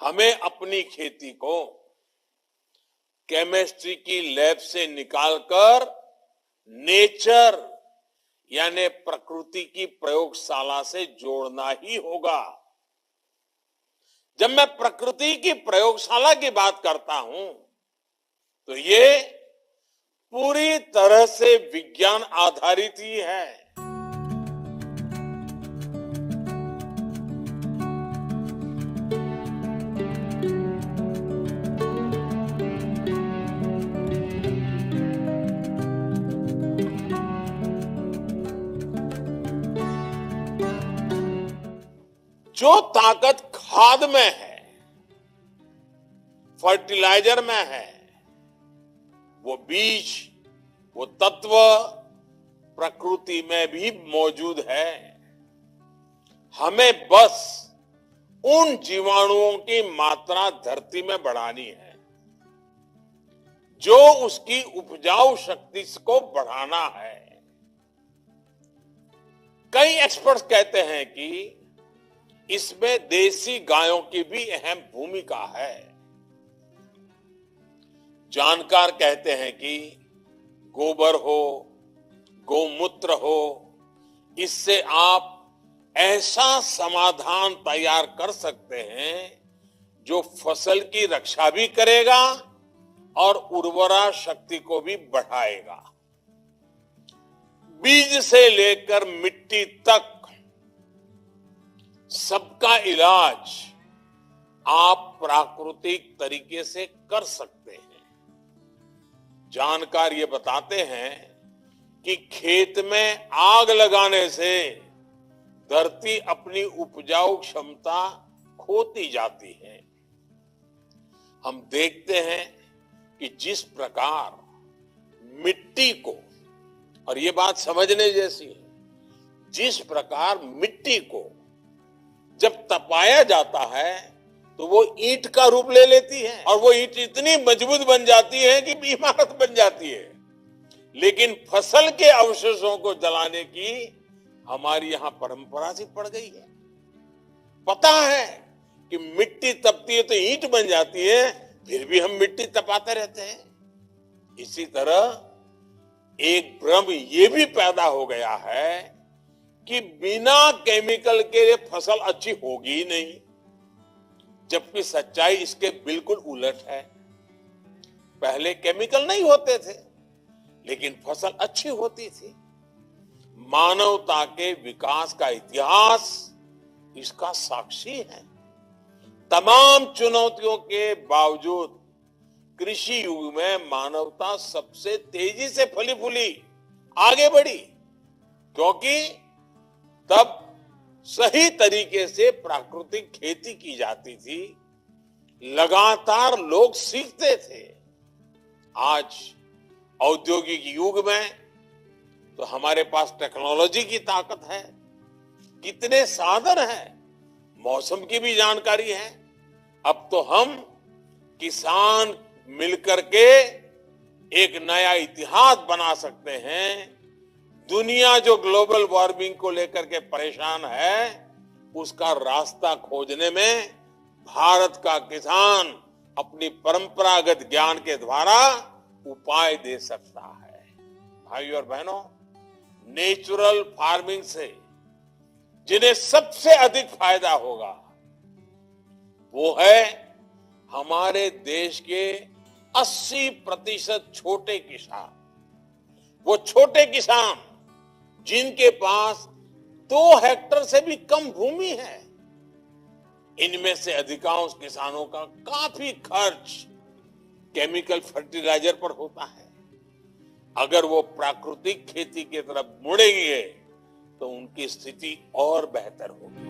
हमें अपनी खेती को केमिस्ट्री की लैब से निकालकर नेचर यानी प्रकृति की प्रयोगशाला से जोड़ना ही होगा। जब मैं प्रकृति की प्रयोगशाला की बात करता हूं तो ये पूरी तरह से विज्ञान आधारित ही है। जो ताकत खाद में है, फर्टिलाइजर में है, वो बीज, वो तत्व प्रकृति में भी मौजूद है। हमें बस उन जीवाणुओं की मात्रा धरती में बढ़ानी है, जो उसकी उपजाऊ शक्ति को बढ़ाना है। कई एक्सपर्ट्स कहते हैं कि इसमें देसी गायों की भी अहम भूमिका है। जानकार कहते हैं कि गोबर हो, गौमूत्र हो, इससे आप ऐसा समाधान तैयार कर सकते हैं जो फसल की रक्षा भी करेगा और उर्वरा शक्ति को भी बढ़ाएगा। बीज से लेकर मिट्टी तक सबका इलाज आप प्राकृतिक तरीके से कर सकते हैं। जानकार ये बताते हैं कि खेत में आग लगाने से धरती अपनी उपजाऊ क्षमता खोती जाती है। हम देखते हैं कि जिस प्रकार मिट्टी को, और ये बात समझने जैसी है, जिस प्रकार मिट्टी को जब तपाया जाता है तो वो ईंट का रूप ले लेती है और वो ईंट इतनी मजबूत बन जाती है कि इमारत बन जाती है। लेकिन फसल के अवशेषों को जलाने की हमारी यहां परंपरा सी पड़ गई है। पता है कि मिट्टी तपती है तो ईंट बन जाती है, फिर भी हम मिट्टी तपाते रहते हैं। इसी तरह एक भ्रम ये भी पैदा हो गया है कि बिना केमिकल के फसल अच्छी होगी ही नहीं, जबकि सच्चाई इसके बिल्कुल उलट है। पहले केमिकल नहीं होते थे, लेकिन फसल अच्छी होती थी। मानवता के विकास का इतिहास इसका साक्षी है। तमाम चुनौतियों के बावजूद कृषि युग में मानवता सबसे तेजी से फली फूली आगे बढ़ी, क्योंकि तब सही तरीके से प्राकृतिक खेती की जाती थी, लगातार लोग सीखते थे। आज औद्योगिक युग में तो हमारे पास टेक्नोलॉजी की ताकत है, कितने साधन हैं, मौसम की भी जानकारी है। अब तो हम किसान मिलकर के एक नया इतिहास बना सकते हैं। दुनिया जो ग्लोबल वार्मिंग को लेकर के परेशान है, उसका रास्ता खोजने में भारत का किसान अपनी परंपरागत ज्ञान के द्वारा उपाय दे सकता है। भाइयों और बहनों, नेचुरल फार्मिंग से जिन्हें सबसे अधिक फायदा होगा वो है हमारे देश के 80% छोटे किसान। वो छोटे किसान जिनके पास 2 हेक्टेयर से भी कम भूमि है। इनमें से अधिकांश किसानों का काफी खर्च केमिकल फर्टिलाइजर पर होता है। अगर वो प्राकृतिक खेती की तरफ मुड़ेंगे तो उनकी स्थिति और बेहतर होगी।